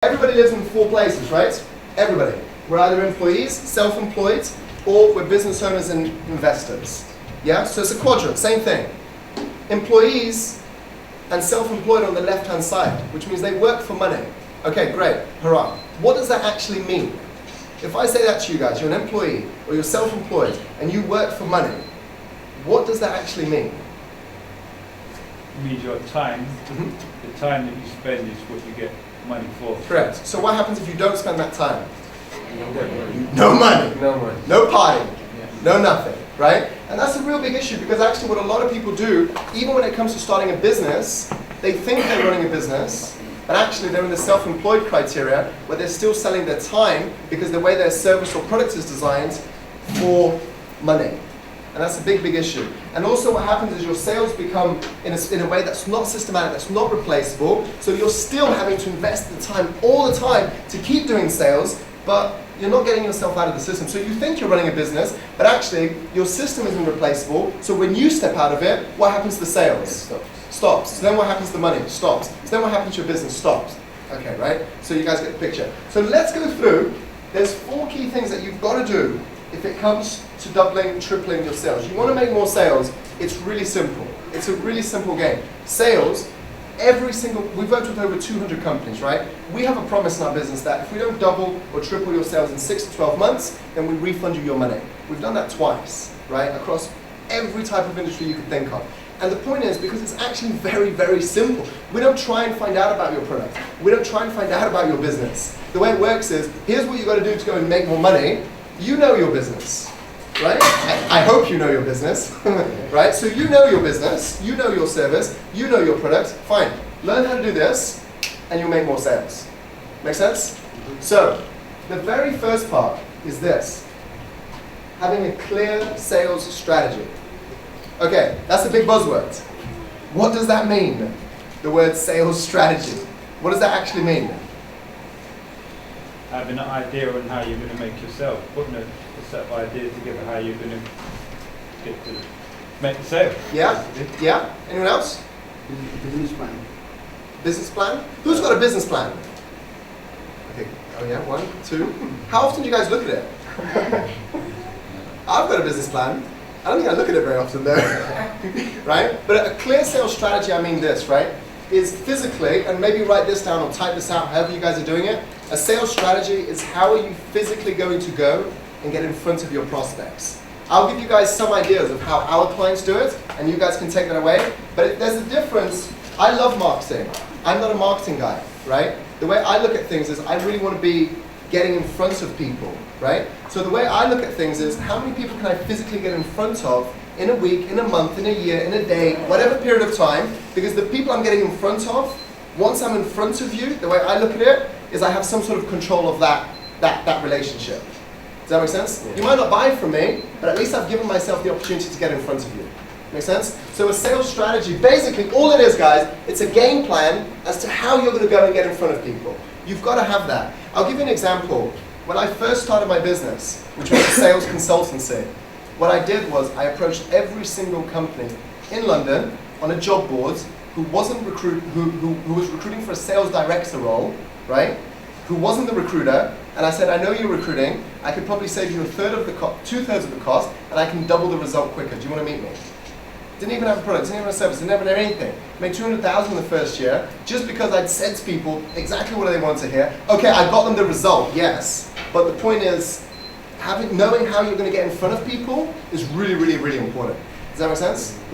Everybody lives in four places, right? Everybody. We're either employees, self-employed, or we're business owners and investors. Yeah? So it's a quadrant, same thing. Employees and self-employed on the left-hand side, which means they work for money. Okay, great, hurrah. What does that actually mean? If I say that to you guys, you're an employee or you're self-employed and you work for money, what does that actually mean? It means your time, the time that you spend is what you get money for. Correct. So what happens if you don't spend that time? No money. No money. No partying. No nothing, right? And that's a real big issue because actually what a lot of people do, even when it comes to starting a business, they think they're running a business, but actually they're in the self-employed criteria where they're still selling their time because the way their service or product is designed for money. And that's a big, big issue. And also what happens is your sales become in a way that's not systematic, that's not replaceable, so you're still having to invest the time all the time to keep doing sales, but you're not getting yourself out of the system. So you think you're running a business, but actually your system isn't replaceable, so when you step out of it, what happens to sales? Stops. So then what happens to money? Stops. So then what happens to your business? Stops. Okay, right? So you guys get the picture. So let's go through, there's 4 key things that you've got to do if it comes to doubling, tripling your sales. You want to make more sales, it's really simple. It's a really simple game. Sales, we've worked with over 200 companies, right? We have a promise in our business that if we don't double or triple your sales in 6 to 12 months, then we refund you your money. We've done that twice, right? Across every type of industry you could think of. And the point is, because it's actually very, very simple. We don't try and find out about your product. We don't try and find out about your business. The way it works is, here's what you got to do to go and make more money. You know your business, right? I hope you know your business, right? So you know your business, you know your service, you know your product. Fine, learn how to do this, and you'll make more sales. Make sense? So, the very first part is this. Having a clear sales strategy. Okay, that's a big buzzword. What does that mean? The word sales strategy. What does that actually mean? Having an idea on how you're going to make yourself, putting a set of ideas together how you're going to get to make the sale. Yeah? Yeah? Anyone else? Business plan. Business plan? Who's got a business plan? Okay. Oh yeah, 1, 2. How often do you guys look at it? I've got a business plan. I don't think I look at it very often though. Right? But a clear sales strategy, I mean this, right? Is physically, and maybe write this down or type this out, however you guys are doing it. A sales strategy is how are you physically going to go and get in front of your prospects. I'll give you guys some ideas of how our clients do it, and you guys can take that away. But there's a difference. I love marketing. I'm not a marketing guy, right? The way I look at things is I really want to be getting in front of people, right? So the way I look at things is how many people can I physically get in front of in a week, in a month, in a year, in a day, whatever period of time, because the people I'm getting in front of, once I'm in front of you, the way I look at it is I have some sort of control of that relationship. Does that make sense? Yeah. You might not buy from me, but at least I've given myself the opportunity to get in front of you. Make sense? So a sales strategy, basically all it is, guys, it's a game plan as to how you're going to go and get in front of people. You've got to have that. I'll give you an example. When I first started my business, which was a sales consultancy, what I did was I approached every single company in London on a job board who was recruiting for a sales director role, right? Who wasn't the recruiter, and I said, I know you're recruiting, I could probably save you 2/3 of the cost, and I can double the result quicker. Do you want to meet me? Didn't even have a product, didn't even have a service, didn't even have anything. Made 200,000 in the first year, just because I'd said to people exactly what they wanted to hear. Okay, I got them the result, yes, but the point is, knowing how you're going to get in front of people is really, really, really important. Does that make sense? Yeah.